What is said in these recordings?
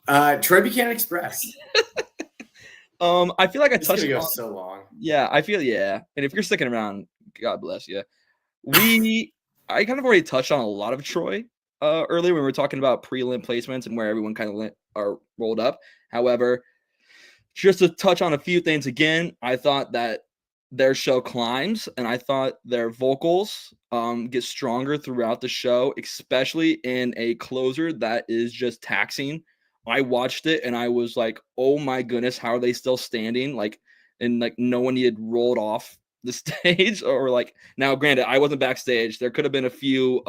Troy Buchanan Express. I feel like I It's gonna touched go on. so long. Yeah, and if you're sticking around, God bless you. I kind of already touched on a lot of Troy earlier when we were talking about prelim placements and where everyone kind of are rolled up. However, just to touch on a few things again, I thought that their show climbs, and I thought their vocals get stronger throughout the show, especially in a closer that is just taxing. I watched it and I was like, "Oh my goodness, how are they still standing?" Like, and like no one had rolled off the stage, or like now. Granted, I wasn't backstage. There could have been a few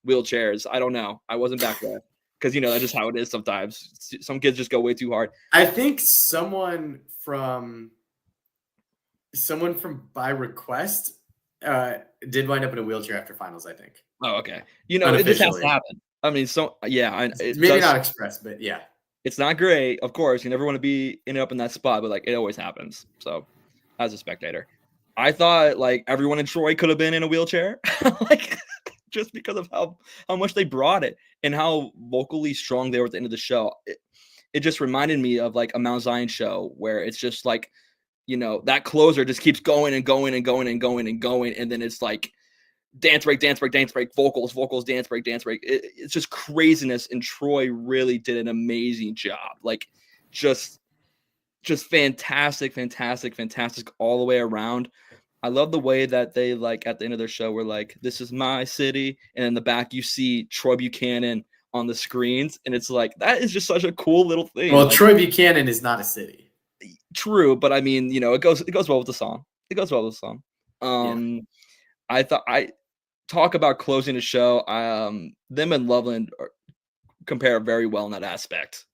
wheelchairs. I don't know. I wasn't back there because that's just how it is sometimes. Some kids just go way too hard. I think someone from by request did wind up in a wheelchair after finals, I think. Oh, okay. This has to Unofficially. happen. I mean, so yeah, it Maybe does. not express, but yeah. It's not great, of course. You never want to be ended up in that spot, but like it always happens. So, as a spectator, I thought like everyone in Troy could have been in a wheelchair, like just because of how much they brought it and how vocally strong they were at the end of the show. It just reminded me of like a Mount Zion show where it's just like that closer just keeps going and going and going and going and going, and then it's like dance break, dance break, dance break, vocals, vocals, dance break, dance break. It's just craziness, and Troy really did an amazing job. Like, just fantastic, fantastic, fantastic all the way around. I love the way that they like at the end of their show were like, "This is my city," and in the back you see Troy Buchanan on the screens, and it's like that is just such a cool little thing. Well, like, Troy Buchanan is not a city. True, but I mean, it goes well with the song. It goes well with the song. Yeah. I thought I talk about closing the show. Them and Loveland compare very well in that aspect.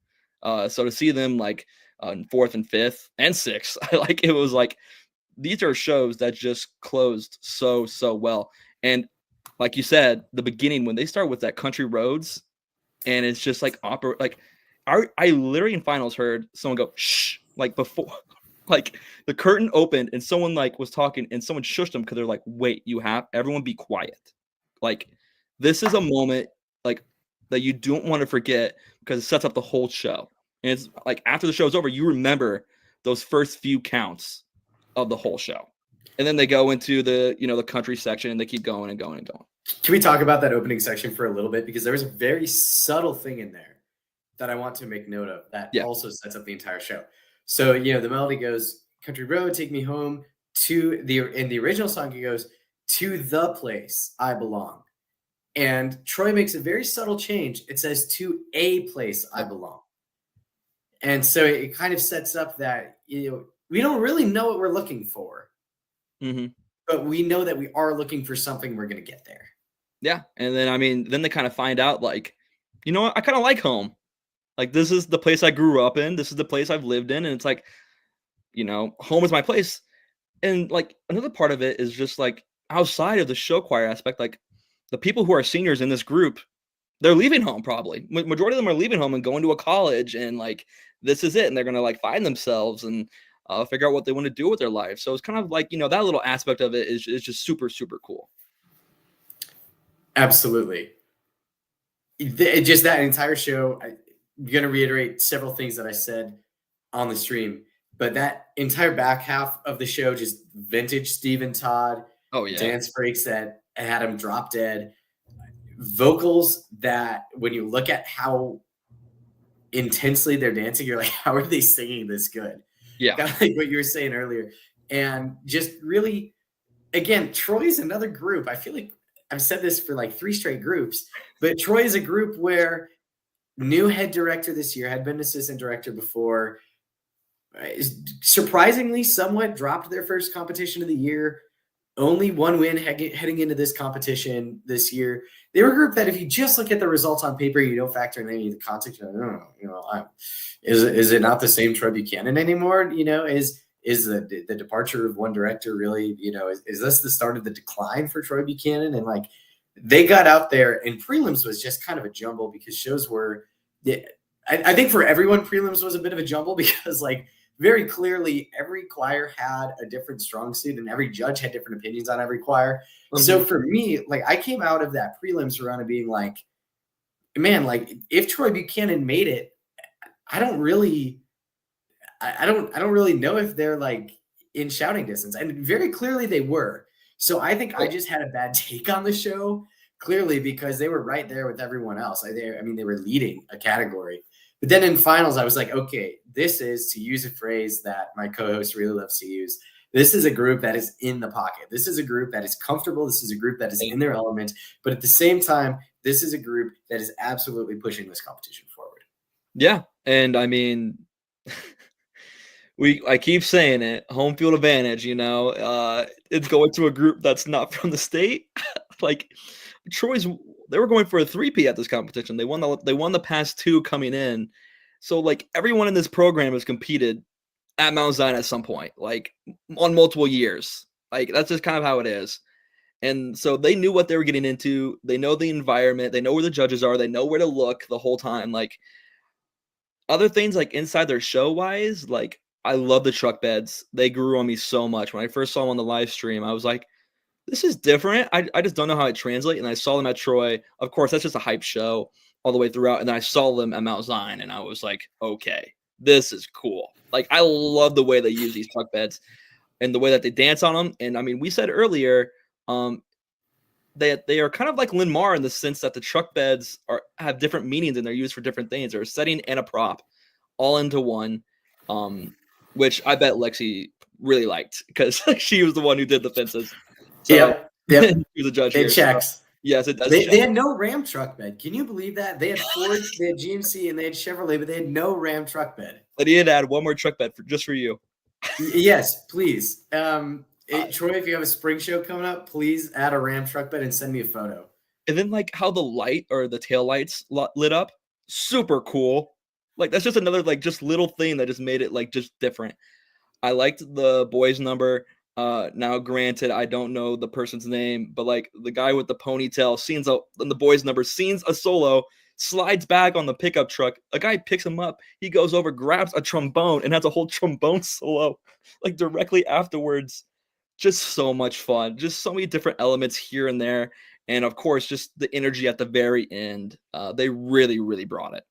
So to see them like in fourth and fifth and sixth, it was like these are shows that just closed so well. And like you said, the beginning when they start with that country roads, and it's just like opera. Like I literally in finals heard someone go shh like before. Like the curtain opened and someone like was talking and someone shushed them because they're like, wait, everyone be quiet. Like this is a moment like that you don't want to forget because it sets up the whole show. And it's like after the show's over, you remember those first few counts of the whole show. And then they go into the, the country section and they keep going and going and going. Can we talk about that opening section for a little bit? Because there was a very subtle thing in there that I want to make note of that also sets up the entire show. So, the melody goes, country road, take me home in the original song, it goes, to the place I belong. And Troy makes a very subtle change. It says, to a place I belong. And so it kind of sets up that, we don't really know what we're looking for. Mm-hmm. But we know that we are looking for something. We're going to get there. Yeah. And then, then they kind of find out like, you know what? I kind of like home. Like, this is the place I grew up in. This is the place I've lived in. And it's like, home is my place. And like another part of it is just like outside of the show choir aspect, like the people who are seniors in this group, they're leaving home probably. Majority of them are leaving home and going to a college, and like this is it. And they're going to like find themselves and figure out what they want to do with their life. So it's kind of like, that little aspect of it is just super, super cool. Absolutely. Just that entire show, I'm going to reiterate several things that I said on the stream, but that entire back half of the show, just vintage Stephen Todd, dance breaks that had him drop dead, vocals that when you look at how intensely they're dancing, you're like, how are they singing this good? Yeah. Kind of like what you were saying earlier. And just really, again, Troy's another group. I feel like I've said this for like 3 straight groups, but Troy is a group where new head director this year, had been assistant director before, surprisingly somewhat dropped their first competition of the year. Only one win heading into this competition this year. They were a group that if you just look at the results on paper, you don't factor in any of the context. Is it not the same Troy Buchanan anymore? Is the departure of one director really, is this the start of the decline for Troy Buchanan? And like they got out there, and prelims was just kind of a jumble because shows were, I think for everyone, prelims was a bit of a jumble because like very clearly every choir had a different strong suit and every judge had different opinions on every choir. Mm-hmm. So for me, like I came out of that prelims run of being like, man, like if Troy Buchanan made it, I don't really I don't really know if they're like in shouting distance, and very clearly they were. So I think I just had a bad take on the show, clearly because they were right there with everyone else. I mean, they were leading a category. But then in finals, I was like, okay, this is, to use a phrase that my co-host really loves to use, this is a group that is in the pocket. This is a group that is comfortable. This is a group that is in their element. But at the same time, this is a group that is absolutely pushing this competition forward. Yeah. And I mean, I keep saying it, home field advantage, it's going to a group that's not from the state. Like they were going for a 3P at this competition. They won the past 2 coming in. So like everyone in this program has competed at Mount Zion at some point, like on multiple years. Like that's just kind of how it is. And so they knew what they were getting into. They know the environment. They know where the judges are. They know where to look the whole time. Like other things like inside their show wise, like I love the truck beds. They grew on me so much. When I first saw them on the live stream, I was like, this is different. I just don't know how it translates. And I saw them at Troy. Of course, that's just a hype show all the way throughout. And then I saw them at Mount Zion, and I was like, okay, this is cool. Like, I love the way they use these truck beds and the way that they dance on them. And I mean, we said earlier, they are kind of like Lin Mar in the sense that the truck beds have different meanings and they're used for different things. They're a setting and a prop all into one, which I bet Lexi really liked because she was the one who did the fences. So, yep. She was a judge. It checks. So, yes, it does. They had no Ram truck bed. Can you believe that? They had Ford, they had GMC, and they had Chevrolet, but they had no Ram truck bed. But he had to add one more truck bed just for you. Yes, please. Troy, if you have a spring show coming up, please add a Ram truck bed and send me a photo. And then like how the light or the tail lights lit up, super cool. Like that's just another like just little thing that just made it like just different. I liked the boys number. Now granted, I don't know the person's name, but like the guy with the ponytail the boys number scenes a solo, slides back on the pickup truck. A guy picks him up. He goes over, grabs a trombone, and has a whole trombone solo like directly afterwards. Just so much fun. Just so many different elements here and there. And of course, just the energy at the very end. They really, really brought it.